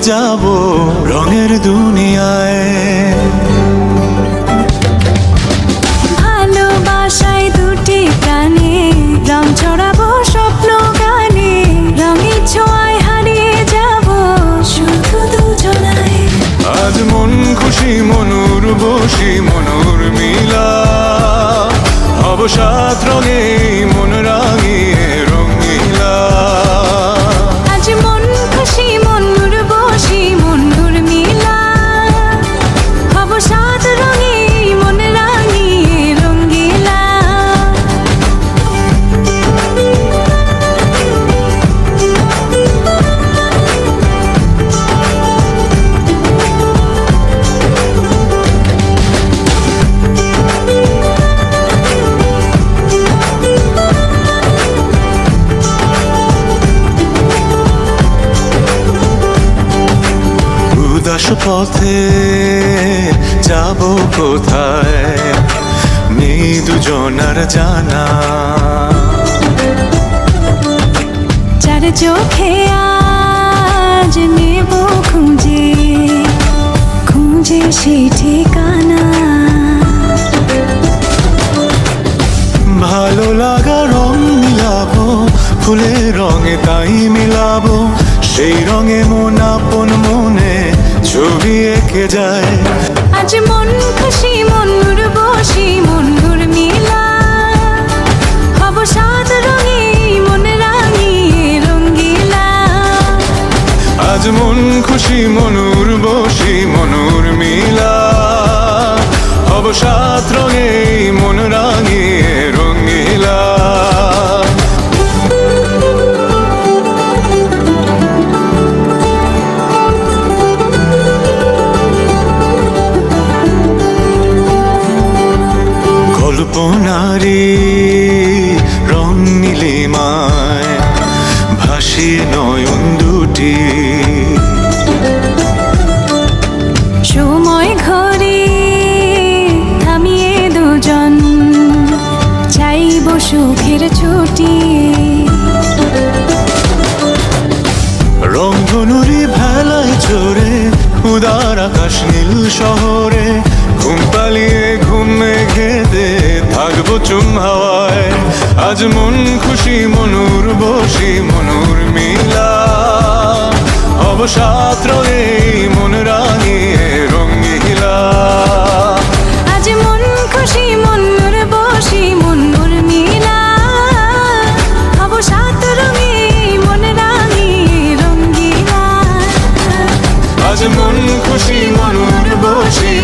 যাব রঙের দুনিয়ায়। ভালোবাসায় দুটি প্রাণে রং ছড়াবো স্বপ্ন গানে, রঙের ছোঁয়ায় হারিয়ে যাব শুধু দুজনায়। আজ মন খুশি মনুর বসি মনুর মিলা, অবসাদ রঙে মন রাঙিয়ে রঙিলা। আজ মন খুশি মনুর বসি মনুর মিলা, অবসাদ রঙে মন রাঙিয়ে রঙিলা। উদাস পথে যাব কোথায় নেই দুজনার জানা, চার চোখে আজ নেব খুঁজে খুঁজে সেই ঠিকানা। ভালো লাগা রং মিলাবো ফুলের রঙে তাই মিলাবো, সেই রঙে মন আপন মনে ছবি এঁকে যায়। আজ মন খুশি মনুর বসি মনুর মিলা, অবসাদ রঙে মন রাঙিয়ে রঙিলা। আজ মন খুশি মনুর বসি মনুর মিলা, অবসাদ রঙে মন রাঙিয়ে রঙিলা। কল্পনারি রং নীলিমায় ভাসিয়ে নয়ন দুটি, সময় ঘরে থামিয়ে দুজন চাইব সুখের ছুটি। রংধনুরি ভেলায় চড়ে উদার আকাশ নীল শহরে, ঘুম পালিয়ে ঘুম মেঘেতে থাকবো চুম হাওয়ায়। আজ মন খুশি মনুর বসি মনুর মিলা, অবসাদ রঙে মন রাঙিয়ে রঙিলা। আজ মন খুশি মনুর বসি মনুর মিলা, অবসাদ রঙে মন রাঙিয়ে রঙিলা। আজ মন খুশি মনুর বসি